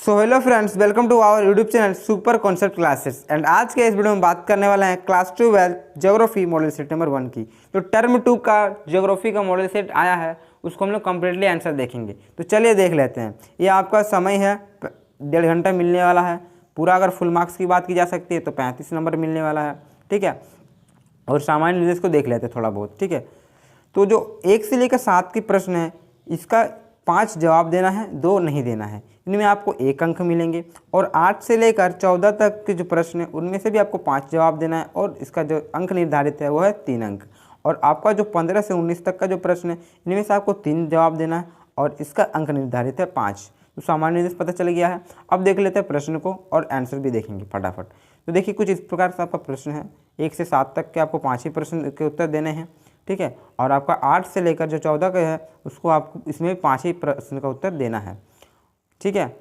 So hello friends, welcome to our YouTube channel super concept classes. And आज के इस video में बात करने वाले हैं class 12 geography model set number 1 की। तो टर्म 2 का ज्योग्राफी का मॉडल सेट आया है, उसको हम लोग कम्प्लीटली आंसर देखेंगे। तो चलिए देख लेते हैं। ये आपका समय है 1.5 घंटा मिलने वाला है पूरा। अगर फुल मार्क्स की बात की जा सकती है तो 35 नंबर मिलने वाला है, ठीक है। और सामान्य निर्देश को देख लेते हैं थोड़ा बहुत, ठीक है। तो जो 1 से लेकर 7 की प्रश्न है, इसका 5 जवाब देना है, 2 नहीं देना है। इनमें आपको 1 अंक मिलेंगे। और 8 से लेकर 14 तक के जो प्रश्न है उनमें से भी आपको 5 जवाब देना है, और इसका जो अंक निर्धारित है वो है 3 अंक। और आपका जो 15 से 19 तक का जो प्रश्न है इनमें से आपको 3 जवाब देना है, और इसका अंक निर्धारित है 5। तो सामान्य निर्देश पता चल गया है। अब देख लेते हैं प्रश्न को और आंसर भी देखेंगे फटाफट। तो देखिए कुछ इस प्रकार से आपका प्रश्न है। 1 से 7 तक के आपको 5 ही प्रश्न के उत्तर देने हैं, ठीक है। और आपका 8 से लेकर जो 14 का है उसको आपको इसमें 5 ही प्रश्न का उत्तर देना है, ठीक है।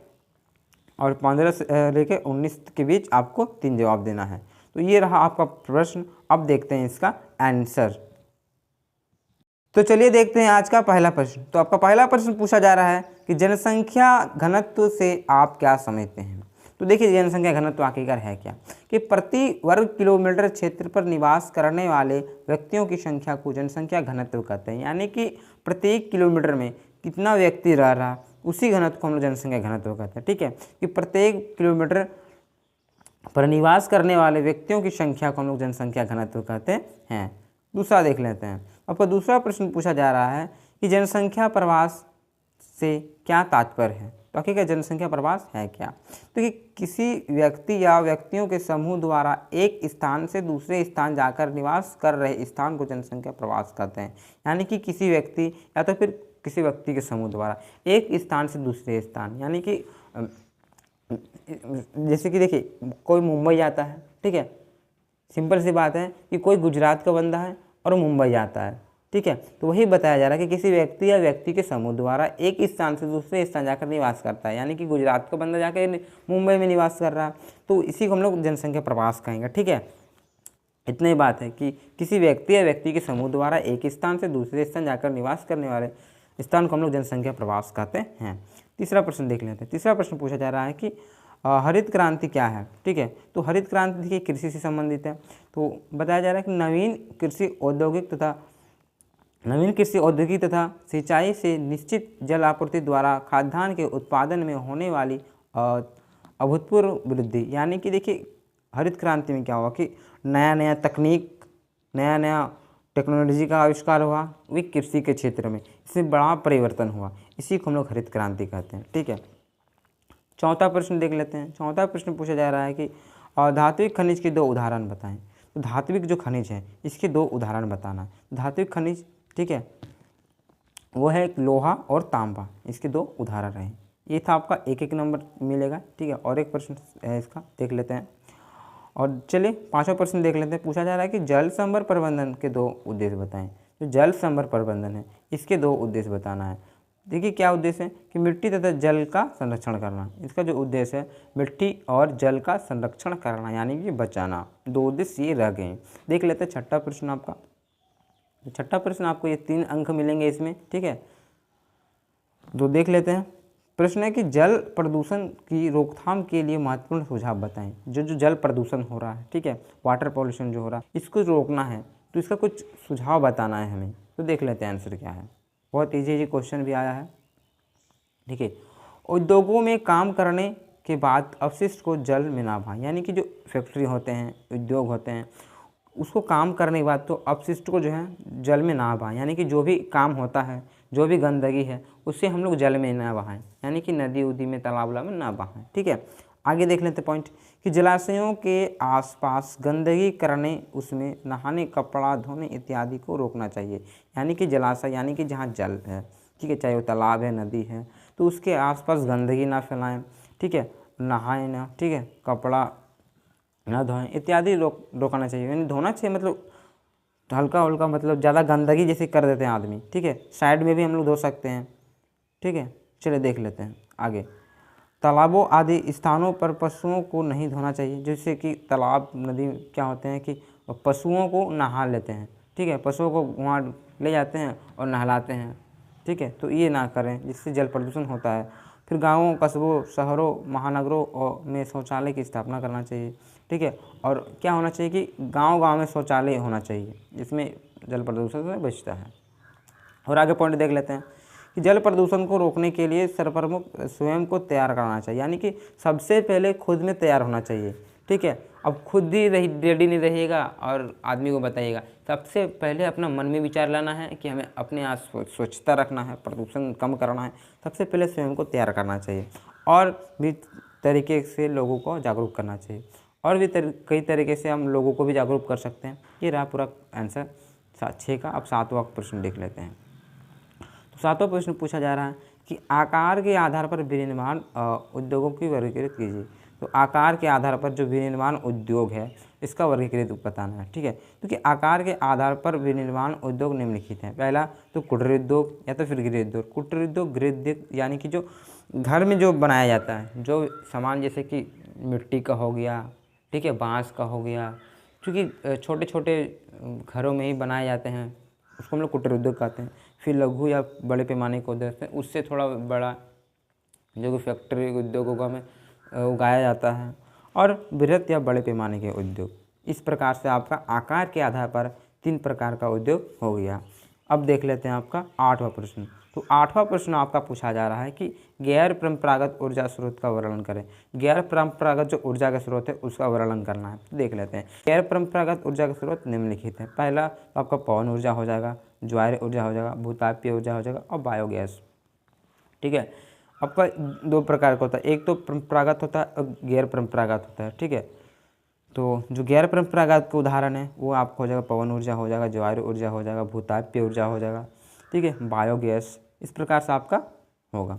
और 15 से लेकर 19 के बीच आपको 3 जवाब देना है। तो ये रहा आपका प्रश्न। अब देखते हैं इसका आंसर। तो चलिए देखते हैं आज का पहला प्रश्न। तो आपका पहला प्रश्न पूछा जा रहा है कि जनसंख्या घनत्व से आप क्या समझते हैं। तो देखिए जनसंख्या घनत्व आखिरकार है क्या, कि प्रति वर्ग किलोमीटर क्षेत्र पर निवास करने वाले व्यक्तियों की संख्या को जनसंख्या घनत्व कहते हैं। यानी कि प्रत्येक किलोमीटर में कितना व्यक्ति रह रहा उसी घनत्व को हम लोग जनसंख्या घनत्व कहते हैं, ठीक है। कि प्रत्येक किलोमीटर पर निवास करने वाले व्यक्तियों की संख्या को हम लोग जनसंख्या घनत्व कहते हैं। दूसरा देख लेते हैं। आपका दूसरा प्रश्न पूछा जा रहा है कि जनसंख्या प्रवास से क्या तात्पर्य है। तो आखिर जनसंख्या प्रवास है क्या। तो कि किसी व्यक्ति या व्यक्तियों के समूह द्वारा एक स्थान से दूसरे स्थान जाकर निवास कर रहे स्थान को जनसंख्या प्रवास कहते हैं। यानी कि किसी व्यक्ति या तो फिर किसी व्यक्ति के समूह द्वारा एक स्थान से दूसरे स्थान, यानी कि जैसे कि देखिए कोई मुंबई आता है, ठीक है। सिंपल सी बात है कि कोई गुजरात का बंदा है और मुंबई आता है, ठीक है। तो वही बताया जा रहा है कि किसी व्यक्ति या व्यक्ति के समूह द्वारा एक स्थान से दूसरे स्थान जाकर निवास करता है। यानी कि गुजरात का बंदा जाकर मुंबई में निवास कर रहा है, तो इसी को हम लोग जनसंख्या प्रवास कहेंगे, ठीक है। इतनी बात है कि किसी व्यक्ति या व्यक्ति के समूह द्वारा एक स्थान से दूसरे स्थान जाकर निवास करने वाले स्थान को हम लोग जनसंख्या प्रवास कहते हैं। तीसरा प्रश्न देख लेते हैं। तीसरा प्रश्न पूछा जा रहा है कि हरित क्रांति क्या है, ठीक है। तो हरित क्रांति देखिए कृषि से संबंधित है। तो बताया जा रहा है कि नवीन कृषि औद्योगिक तथा सिंचाई से निश्चित जल आपूर्ति द्वारा खाद्यान्न के उत्पादन में होने वाली अभूतपूर्व वृद्धि। यानी कि देखिए हरित क्रांति में क्या हुआ कि नया नया तकनीक, नया नया टेक्नोलॉजी का आविष्कार हुआ, वही कृषि के क्षेत्र में इसमें बड़ा परिवर्तन हुआ। इसी को हम लोग हरित क्रांति कहते हैं, ठीक है। चौथा प्रश्न देख लेते हैं। चौथा प्रश्न पूछा जा रहा है कि धात्विक खनिज के 2 उदाहरण बताएं। तो धात्विक जो खनिज है इसके 2 उदाहरण बताना। धात्विक खनिज, ठीक है, वो है लोहा और तांबा, इसके 2 उदाहरण हैं। ये था आपका 1-1 नंबर मिलेगा, ठीक है। और एक प्रश्न है इसका देख लेते हैं। और चलिए 5वां प्रश्न देख लेते हैं। पूछा जा रहा है कि जल संभर प्रबंधन के 2 उद्देश्य बताएं। जो जल संभर प्रबंधन है इसके 2 उद्देश्य बताना है। देखिए क्या उद्देश्य है कि मिट्टी तथा जल का संरक्षण करना। इसका जो उद्देश्य है मिट्टी और जल का संरक्षण करना, यानी कि बचाना। 2 उद्देश्य ये रह गए। देख लेते हैं छठा प्रश्न आपका। छठा प्रश्न आपको ये 3 अंक मिलेंगे इसमें, ठीक है। तो देख लेते हैं। प्रश्न है कि जल प्रदूषण की रोकथाम के लिए महत्वपूर्ण सुझाव बताएं। जो जल प्रदूषण हो रहा है, ठीक है, वाटर पॉल्यूशन जो हो रहा है, इसको रोकना है तो इसका कुछ सुझाव बताना है हमें। तो देख लेते हैं आंसर क्या है। बहुत ईजी क्वेश्चन भी आया है, ठीक है। उद्योगों में काम करने के बाद अपशिष्ट को जल में ना बहाएं। यानी कि जो फैक्ट्री होते हैं, उद्योग होते हैं, उसको काम करने के बाद तो अपशिष्ट को जो है जल में ना बहाएं। यानी कि जो भी काम होता है, जो भी गंदगी है, उससे हम लोग जल में ना बहाएं। यानी कि नदी उदी में, तालाब में ना बहाएं, ठीक है। आगे देख लेते पॉइंट कि जलाशयों के आसपास गंदगी करने, उसमें नहाने, कपड़ा धोने इत्यादि को रोकना चाहिए। यानी कि जलाशय यानी कि जहाँ जल है, ठीक है, चाहे वो तालाब है, नदी है, तो उसके आसपास गंदगी ना फैलाएं, ठीक है, नहाएं ना, ठीक है, कपड़ा ना धोएं इत्यादि रोकना चाहिए। यानी धोना चाहिए मतलब हल्का हल्का, मतलब ज़्यादा गंदगी जैसे कर देते हैं आदमी, ठीक है। साइड में भी हम लोग धो सकते हैं, ठीक है। चलिए देख लेते हैं आगे। तालाबों आदि स्थानों पर पशुओं को नहीं धोना चाहिए। जैसे कि तालाब, नदी क्या होते हैं कि पशुओं को नहा लेते हैं, ठीक है, पशुओं को वहाँ ले जाते हैं और नहलाते हैं, ठीक है। तो ये ना करें, जिससे जल प्रदूषण होता है। फिर गाँवों, कस्बों, शहरों, महानगरों और में शौचालय की स्थापना करना चाहिए। ठीक है, और क्या होना चाहिए कि गांव-गांव में शौचालय होना चाहिए, जिसमें जल प्रदूषण से बचता है। और आगे पॉइंट देख लेते हैं कि जल प्रदूषण को रोकने के लिए सर्वप्रमुख स्वयं को तैयार करना चाहिए, यानी कि सबसे पहले खुद में तैयार होना चाहिए। ठीक है, अब खुद ही रेडी नहीं रहिएगा और आदमी को बताइएगा। सबसे पहले अपना मन में विचार लाना है कि हमें अपने आस स्वच्छता रखना है, प्रदूषण कम करना है। सबसे पहले स्वयं को तैयार करना चाहिए और भी तरीके से लोगों को जागरूक करना चाहिए। और भी कई तरीके से हम लोगों को भी जागरूक कर सकते हैं। ये रहा पूरा आंसर 6 का। अब 7वां प्रश्न देख लेते हैं। तो 7वां प्रश्न पूछा जा रहा है कि आकार के आधार पर विनिर्माण उद्योगों की वर्गीकृत कीजिए। तो आकार के आधार पर जो विनिर्माण उद्योग है इसका वर्गीकृत बताना है। ठीक है, क्योंकि आकार के आधार पर विनिर्माण उद्योग निम्नलिखित हैं। पहला तो कुटीर उद्योग या तो फिर गृह उद्योग। कुटीर उद्योग, गृह उद्योग यानी कि जो घर में जो बनाया जाता है, जो सामान जैसे कि मिट्टी का हो गया, ठीक है, बांस का हो गया, क्योंकि छोटे छोटे घरों में ही बनाए जाते हैं, उसको हम लोग कुटीर उद्योग कहते हैं। फिर लघु या बड़े पैमाने के उद्योग हैं, उससे थोड़ा बड़ा जो कि फैक्ट्री उद्योगों में उगाया जाता है, और बृहत या बड़े पैमाने के उद्योग। इस प्रकार से आपका आकार के आधार पर 3 प्रकार का उद्योग हो गया। अब देख लेते हैं आपका 8वां प्रश्न। तो 8वां प्रश्न आपका पूछा जा रहा है कि गैर परंपरागत ऊर्जा स्रोत का वर्णन करें। गैर परंपरागत जो ऊर्जा का स्रोत है उसका वर्णन करना है। तो देख लेते हैं। गैर परंपरागत ऊर्जा का स्रोत निम्नलिखित है। पहला तो आपका पवन ऊर्जा हो जाएगा, ज्वार ऊर्जा हो जाएगा, भूतापीय ऊर्जा हो जाएगा और बायोगैस। ठीक है, आपका 2 प्रकार का होता है, एक तो परंपरागत होता है और गैर परंपरागत होता है। ठीक है, तो जो गैर परंपरागत का उदाहरण है वो आपको हो जाएगा पवन ऊर्जा हो जाएगा, ज्वार ऊर्जा हो जाएगा, भूतापीय ऊर्जा हो जाएगा। ठीक है, बायोगैस, इस प्रकार से आपका होगा।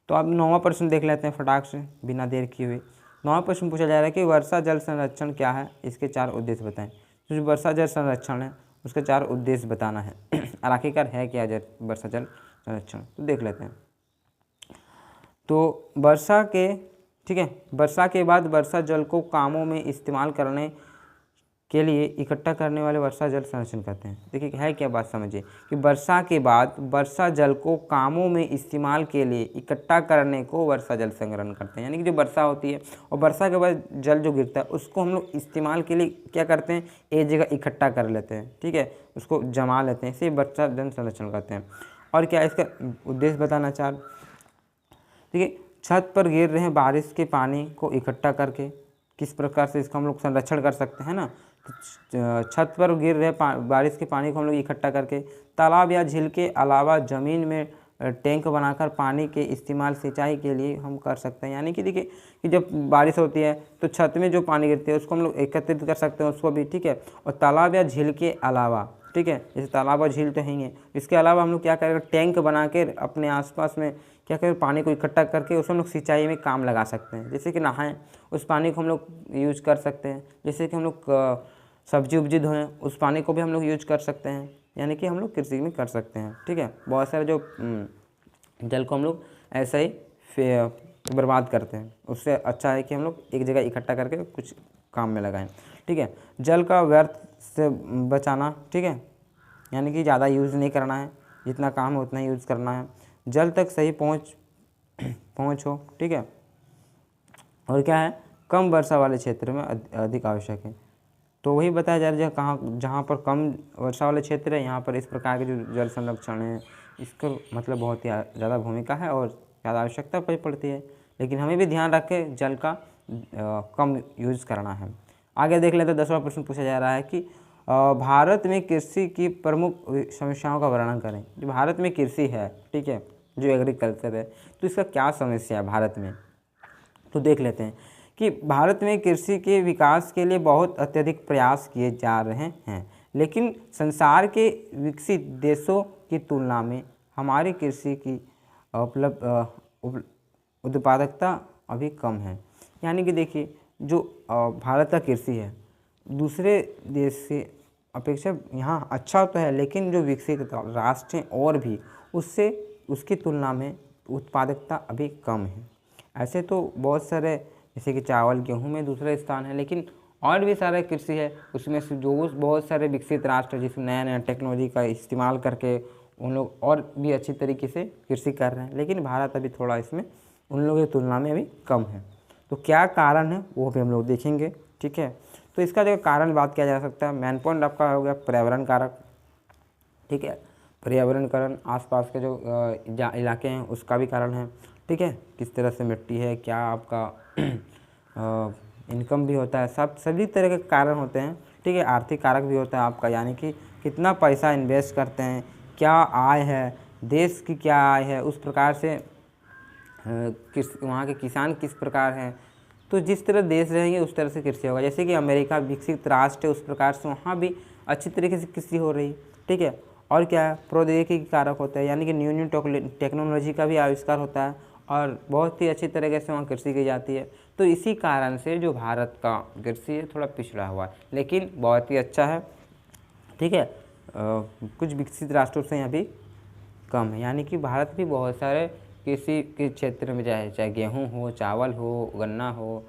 तो अब 9वां प्रश्न देख लेते हैं फटाक से बिना देर किए हुए। 9वां प्रश्न पूछा जा रहा है कि वर्षा जल संरक्षण क्या है, इसके 4 उद्देश्य बताएं। तो जो वर्षा जल संरक्षण है उसके 4 उद्देश्य बताना है। और आखिरकार है क्या वर्षा जल संरक्षण, तो देख लेते हैं। तो वर्षा के, ठीक है, वर्षा के बाद वर्षा जल को कामों में इस्तेमाल करने के लिए इकट्ठा करने वाले वर्षा जल संरक्षण कहते हैं। देखिए है क्या बात, समझिए कि वर्षा के बाद वर्षा जल को कामों में इस्तेमाल के लिए इकट्ठा करने को वर्षा जल संग्रहण करते हैं। यानी कि जो वर्षा होती है और वर्षा के बाद जल जो गिरता है उसको हम लोग इस्तेमाल के लिए क्या करते हैं, एक जगह इकट्ठा कर लेते हैं। ठीक है, उसको जमा लेते हैं, इसे वर्षा जल संरक्षण कहते हैं। और क्या इसका उद्देश्य बताना चाह, ठीक है, छत पर गिर रहे बारिश के पानी को इकट्ठा करके किस प्रकार से इसका हम लोग संरक्षण कर सकते हैं ना। तो छत पर गिर रहे बारिश के पानी को हम लोग इकट्ठा करके तालाब या झील के अलावा ज़मीन में टैंक बनाकर पानी के इस्तेमाल सिंचाई के लिए हम कर सकते हैं। यानी कि देखिए कि जब बारिश होती है तो छत में जो पानी गिरती है उसको हम लोग एकत्रित कर सकते हैं उसको भी। ठीक है, और तालाब या झील के अलावा, ठीक है, जैसे तालाब और झील तो है ही है, इसके अलावा हम लोग क्या करेंगे, टैंक बना के अपने आसपास में क्या करें, पानी को इकट्ठा करके उसको हम लोग सिंचाई में काम लगा सकते हैं। जैसे कि नहाएं उस पानी को हम लोग यूज कर सकते हैं। जैसे कि हम लोग सब्जी उब्जी धोएं उस पानी को भी हम लोग यूज कर सकते हैं। यानी कि हम लोग कृषि में कर सकते हैं। ठीक है, बहुत सारे जो जल को हम लोग ऐसे ही बर्बाद करते हैं, उससे अच्छा है कि हम लोग एक जगह इकट्ठा करके कुछ काम में लगाएं। ठीक है, जल का व्यर्थ से बचाना, ठीक है, यानी कि ज़्यादा यूज़ नहीं करना है, जितना काम हो उतना यूज़ करना है, जल तक सही पहुँच हो। ठीक है, और क्या है, कम वर्षा वाले क्षेत्र में अधिक आवश्यक है। तो वही बताया जा रहा है जहाँ पर कम वर्षा वाले क्षेत्र है यहाँ पर इस प्रकार के जो जल संरक्षण है इसका मतलब बहुत ही ज़्यादा भूमिका है और ज़्यादा आवश्यकता पड़ती है। लेकिन हमें भी ध्यान रख के जल का कम यूज़ करना है। आगे देख लेते हैं 10वां प्रश्न पूछा जा रहा है कि भारत में कृषि की प्रमुख समस्याओं का वर्णन करें। जो भारत में कृषि है, ठीक है, जो एग्रीकल्चर है, तो इसका क्या समस्या है भारत में, तो देख लेते हैं कि भारत में कृषि के विकास के लिए बहुत अत्यधिक प्रयास किए जा रहे हैं, लेकिन संसार के विकसित देशों की तुलना में हमारी कृषि की उत्पादकता अभी कम है। यानी कि देखिए जो भारत का कृषि है दूसरे देश से अपेक्षा यहाँ अच्छा तो है, लेकिन जो विकसित राष्ट्र हैं और भी उससे उसकी तुलना में उत्पादकता अभी कम है। ऐसे तो बहुत सारे जैसे कि चावल गेहूं में दूसरा स्थान है, लेकिन और भी सारे कृषि है उसमें से जो बहुत सारे विकसित राष्ट्र जिसमें नया नया टेक्नोलॉजी का इस्तेमाल करके उन लोग और भी अच्छी तरीके से कृषि कर रहे हैं, लेकिन भारत अभी थोड़ा इसमें उन लोगों की तुलना में अभी कम है। तो क्या कारण है वो भी हम लोग देखेंगे, ठीक है। तो इसका जो कारण बात किया जा सकता है, मेन पॉइंट आपका हो गया पर्यावरण कारक, ठीक है। पर्यावरण कारण आसपास के जो इलाके हैं उसका भी कारण है, ठीक है। किस तरह से मिट्टी है, क्या आपका इनकम भी होता है, सभी तरह के कारण होते हैं, ठीक है। आर्थिक कारक भी होता है आपका, यानी कि कितना पैसा इन्वेस्ट करते हैं, क्या आय है, देश की क्या आय है, उस प्रकार से किस वहाँ के किसान किस प्रकार हैं। तो जिस तरह देश रहेंगे उस तरह से कृषि होगा। जैसे कि अमेरिका विकसित राष्ट्र है, उस प्रकार से वहाँ भी अच्छी तरीके से कृषि हो रही, ठीक है। और क्या है, प्रौद्योगिकी कारक होता है, यानी कि न्यू न्यू टेक्नोलॉजी का भी आविष्कार होता है और बहुत ही अच्छी तरीके से वहाँ कृषि की जाती है। तो इसी कारण से जो भारत का कृषि है थोड़ा पिछड़ा हुआ है, लेकिन बहुत ही अच्छा है, ठीक है। कुछ विकसित राष्ट्रों से यहाँ भी कम है, यानी कि भारत भी बहुत सारे कृषि के क्षेत्र में चाहे गेहूँ हो, चावल हो, गन्ना हो,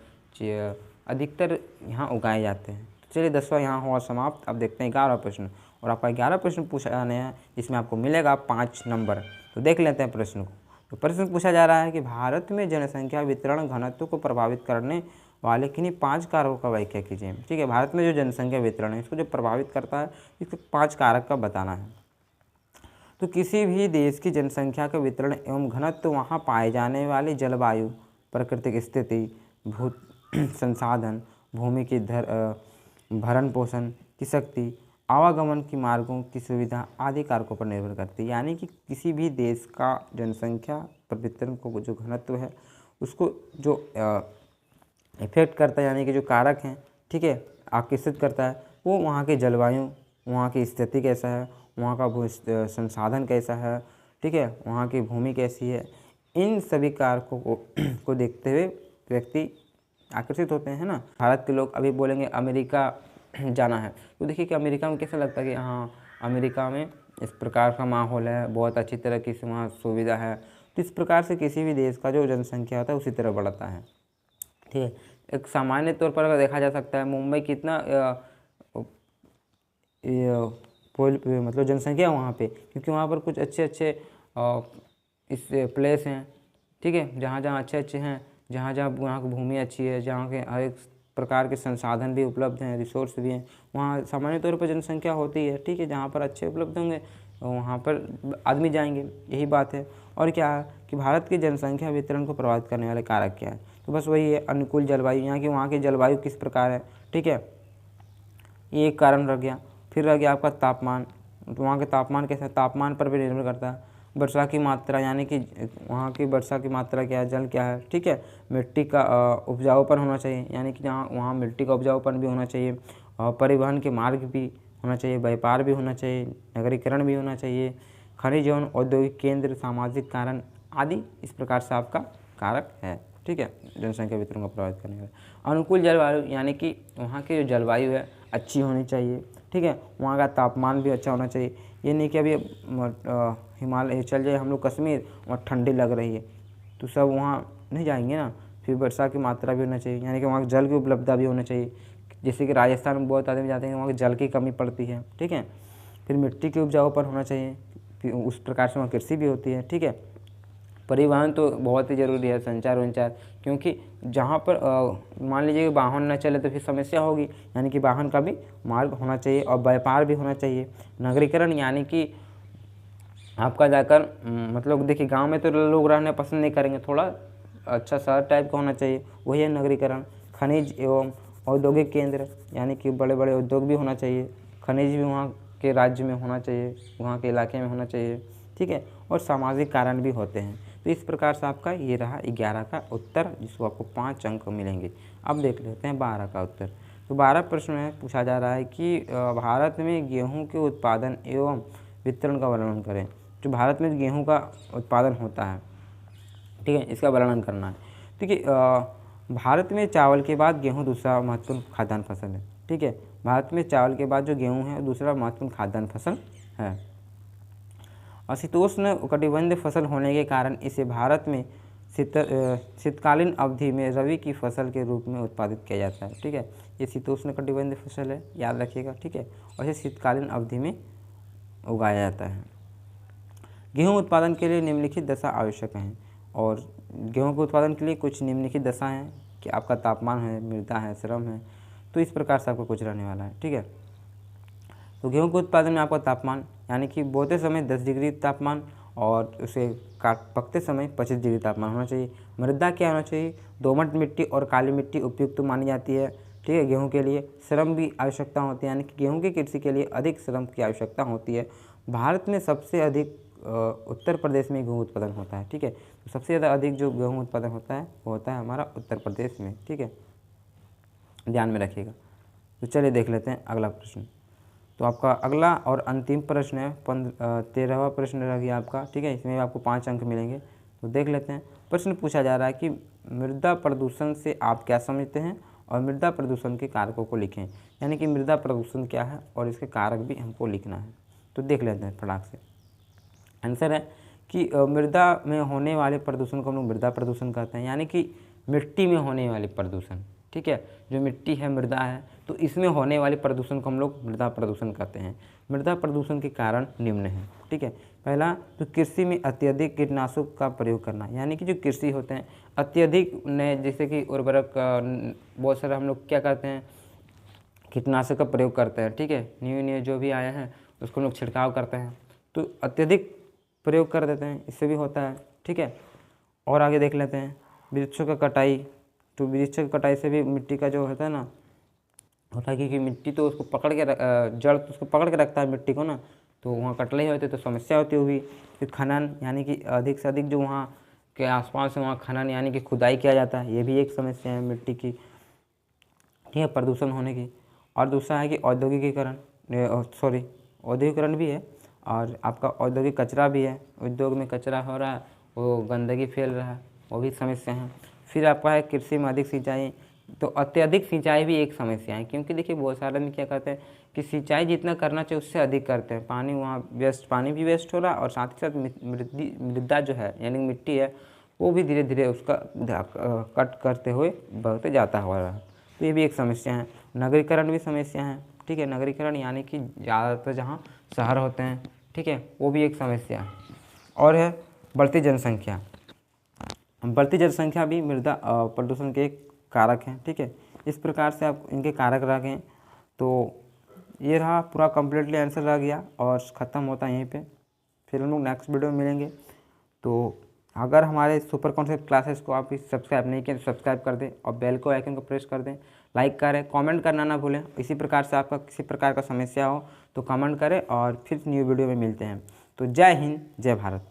अधिकतर यहाँ उगाए जाते हैं। चलिए 10वां यहाँ हुआ समाप्त। अब देखते हैं 11वां प्रश्न, और आपका 11 प्रश्न पूछा जाने हैं, जिसमें आपको मिलेगा 5 नंबर। तो देख लेते हैं प्रश्न को। तो प्रश्न पूछा जा रहा है कि भारत में जनसंख्या वितरण घनत्व को प्रभावित करने वाले किन्हीं 5 कारकों का व्याख्या कीजिए, ठीक है। भारत में जो जनसंख्या वितरण है इसको जो प्रभावित करता है, इसको 5 कारक का बताना है। तो किसी भी देश की जनसंख्या का वितरण एवं घनत्व वहाँ पाए जाने वाली जलवायु, प्राकृतिक स्थिति, भू संसाधन, भूमि की भरण पोषण की शक्ति, आवागमन की मार्गों की सुविधा आदि कारकों पर निर्भर करती है। यानी कि किसी भी देश का जनसंख्या पर वितरण को जो घनत्व है उसको जो इफेक्ट करता है, यानी कि जो कारक हैं, ठीक है, आकर्षित करता है, वो वहाँ के जलवायु, वहाँ की स्थिति कैसा है, वहाँ का संसाधन कैसा है, ठीक है, वहाँ की भूमि कैसी है, इन सभी कारकों को देखते हुए व्यक्ति आकर्षित होते हैं ना। भारत के लोग अभी बोलेंगे अमेरिका जाना है, तो देखिए कि अमेरिका में कैसा लगता है कि हाँ अमेरिका में इस प्रकार का माहौल है, बहुत अच्छी तरह की वहाँ सुविधा है। तो इस प्रकार से किसी भी देश का जो जनसंख्या होता है उसी तरह बढ़ता है, ठीक है। एक सामान्य तौर पर अगर देखा जा सकता है, मुंबई कितना मतलब जनसंख्या वहाँ पे, क्योंकि वहाँ पर कुछ अच्छे अच्छे इस प्लेस हैं, ठीक है, जहाँ जहाँ अच्छे हैं, जहाँ जहाँ वहाँ की भूमि अच्छी है, जहाँ के हर एक प्रकार के संसाधन भी उपलब्ध हैं, रिसोर्स भी हैं, वहाँ सामान्य तौर पर जनसंख्या होती है, ठीक है। जहाँ पर अच्छे उपलब्ध होंगे वहाँ पर आदमी जाएंगे, यही बात है। और क्या है कि भारत की जनसंख्या वितरण को प्रभावित करने वाले कारक क्या है, तो बस वही है, अनुकूल जलवायु, यहाँ की वहाँ की जलवायु किस प्रकार है, ठीक है, ये एक कारण रह गया। फिर रह गया आपका तापमान, तो वहाँ के तापमान कैसा है, तापमान पर भी निर्भर करता है। वर्षा की मात्रा, यानी कि वहाँ की वर्षा की मात्रा क्या है, जल क्या है, ठीक है। मिट्टी का उपजाऊपन होना चाहिए, यानी कि जहाँ वहाँ मिट्टी का उपजाऊपन भी होना चाहिए, और परिवहन के मार्ग भी होना चाहिए, व्यापार भी होना चाहिए, नगरीकरण भी होना चाहिए, खनिज एवं औद्योगिक केंद्र, सामाजिक कारण आदि इस प्रकार से आपका कारक है, ठीक है, जनसंख्या वितरण को प्रभावित करने वाला। अनुकूल जलवायु, यानी कि वहाँ की जो जलवायु है अच्छी होनी चाहिए, ठीक है, वहाँ का तापमान भी अच्छा होना चाहिए। ये नहीं कि अभी हिमालय चल जाए हम लोग कश्मीर, वहाँ ठंडी लग रही है तो सब वहाँ नहीं जाएंगे ना। फिर वर्षा की मात्रा भी होना चाहिए, यानी कि वहाँ जल की उपलब्धता भी होना चाहिए। जैसे कि राजस्थान में बहुत आदमी जाते हैं, वहाँ जल की कमी पड़ती है, ठीक है। फिर मिट्टी के उपजाऊपन होना चाहिए, फिर उस प्रकार से वहाँ कृषि भी होती है, ठीक है। परिवहन तो बहुत ही ज़रूरी है, संचार वंचार, क्योंकि जहाँ पर मान लीजिए वाहन न चले तो फिर समस्या होगी, यानी कि वाहन का भी मार्ग होना चाहिए और व्यापार भी होना चाहिए। नगरीकरण, यानी कि आपका जाकर मतलब देखिए गांव में तो लोग रहना पसंद नहीं करेंगे, थोड़ा अच्छा शहर टाइप का होना चाहिए, वही है नगरीकरण। खनिज एवं औद्योगिक केंद्र, यानी कि बड़े बड़े उद्योग भी होना चाहिए, खनिज भी वहाँ के राज्य में होना चाहिए, वहाँ के इलाके में होना चाहिए, ठीक है। और सामाजिक कारण भी होते हैं। तो इस प्रकार से आपका ये रहा 11 का उत्तर, जिसको आपको 5 अंक मिलेंगे। अब देख लेते हैं 12 का उत्तर। तो 12 प्रश्न में पूछा जा रहा है कि भारत में गेहूं के उत्पादन एवं वितरण का वर्णन करें। जो भारत में गेहूं का उत्पादन होता है, ठीक है, इसका वर्णन करना है। देखिए भारत में चावल के बाद गेहूँ दूसरा महत्वपूर्ण खाद्यान्न फसल है, ठीक है। भारत में चावल के बाद जो गेहूँ है दूसरा महत्वपूर्ण खाद्यान्न फसल है। शीतोष्ण कटिबंधीय फसल होने के कारण इसे भारत में शीतकालीन अवधि में रबी की फसल के रूप में उत्पादित किया जाता है, ठीक है। ये शीतोष्ण कटिबंधीय फसल है, याद रखिएगा, ठीक है, और इसे शीतकालीन अवधि में उगाया जाता है। गेहूं उत्पादन के लिए निम्नलिखित दशा आवश्यक हैं, और गेहूँ के उत्पादन के लिए कुछ निम्नलिखित दशा हैं कि आपका तापमान है, मृदा है, श्रम है, तो इस प्रकार से आपको कुछ रहने वाला है। ठीक है, तो गेहूँ के उत्पादन में आपका तापमान यानी कि बोते समय 10 डिग्री तापमान और उसे काट पकते समय 25 डिग्री तापमान होना चाहिए। मृदा क्या होना चाहिए? दोमट मिट्टी और काली मिट्टी उपयुक्त मानी जाती है। ठीक है, गेहूँ के लिए श्रम भी आवश्यकता होती है, यानी कि गेहूँ की कृषि के लिए अधिक श्रम की आवश्यकता होती है। भारत में सबसे अधिक उत्तर प्रदेश में गेहूँ उत्पादन होता है। ठीक है, तो सबसे ज़्यादा अधिक जो गेहूँ उत्पादन होता है वो होता है हमारा उत्तर प्रदेश में। ठीक है, ध्यान में रखिएगा। तो चलिए देख लेते हैं अगला प्रश्न। तो आपका अगला और अंतिम प्रश्न है 13वां प्रश्न रह गया आपका। ठीक है, इसमें आपको 5 अंक मिलेंगे। तो देख लेते हैं। प्रश्न पूछा जा रहा है कि मृदा प्रदूषण से आप क्या समझते हैं और मृदा प्रदूषण के कारकों को लिखें। यानी कि मृदा प्रदूषण क्या है और इसके कारक भी हमको लिखना है। तो देख लेते हैं फटाक से। आंसर है कि मृदा में होने वाले प्रदूषण को हम लोग मृदा प्रदूषण कहते हैं, यानी कि मिट्टी में होने वाले प्रदूषण। ठीक है, जो मिट्टी है, मृदा है, तो इसमें होने वाले प्रदूषण को हम लोग मृदा प्रदूषण कहते हैं। मृदा प्रदूषण के कारण निम्न हैं। ठीक है, पहला तो कृषि में अत्यधिक कीटनाशकों का प्रयोग करना, यानी कि जो कृषि होते हैं अत्यधिक नए, जैसे कि उर्वरक बहुत सारे हम लोग क्या करते हैं, कीटनाशक का प्रयोग करते हैं। ठीक है, न्यू जो भी आया है उसको हम लोग छिड़काव करते हैं, तो अत्यधिक प्रयोग कर देते हैं, इससे भी होता है। ठीक है, और आगे देख लेते हैं वृक्षों का कटाई। तो वृक्षों की कटाई से भी मिट्टी का जो होता है ना, होता है क्योंकि मिट्टी तो उसको पकड़ के जड़ तो उसको पकड़ के रखता है मिट्टी को ना, तो वहाँ कटले होते तो समस्या होती होगी। फिर खनन, यानी कि अधिक से अधिक जो वहाँ के आसपास है वहाँ खनन यानी कि खुदाई किया जाता है, ये भी एक समस्या है मिट्टी की। ठीक है, प्रदूषण होने की। और दूसरा है कि औद्योगिकीकरण, औद्योगिकीकरण भी है और आपका औद्योगिक कचरा भी है। उद्योग में कचरा हो रहा है, वो गंदगी फैल रहा है, वो भी समस्या है। फिर आपका है कृषि में अधिक सिंचाई। तो अत्यधिक सिंचाई भी एक समस्या है, क्योंकि देखिए बहुत सारे आदमी क्या करते हैं कि सिंचाई जितना करना चाहिए उससे अधिक करते हैं, पानी वहाँ पानी भी वेस्ट हो रहा है और साथ ही साथ मृदा जो है यानी मिट्टी है वो भी धीरे धीरे उसका कट करते हुए बढ़ते जाता हो रहा है। तो ये भी एक समस्या है। नगरीकरण भी समस्या है। ठीक है, नगरीकरण यानी कि ज़्यादातर जहाँ शहर होते हैं, ठीक है, वो भी एक समस्या है। और है बढ़ती जनसंख्या। बढ़ती जनसंख्या भी मृदा प्रदूषण के एक कारक हैं। ठीक है, इस प्रकार से आप इनके कारक रह गए। तो ये रहा पूरा कम्प्लीटली आंसर रह गया और ख़त्म होता है यहीं पे। फिर हम लोग नेक्स्ट वीडियो में मिलेंगे। तो अगर हमारे सुपर कॉन्सेप्ट क्लासेस को आप सब्सक्राइब नहीं किए तो सब्सक्राइब कर दें और बेल को आइकन को प्रेस कर दें, लाइक करें, कमेंट करना ना भूलें। इसी प्रकार से आपका किसी प्रकार का समस्या हो तो कमेंट करें और फिर न्यू वीडियो में मिलते हैं। तो जय हिंद, जय भारत।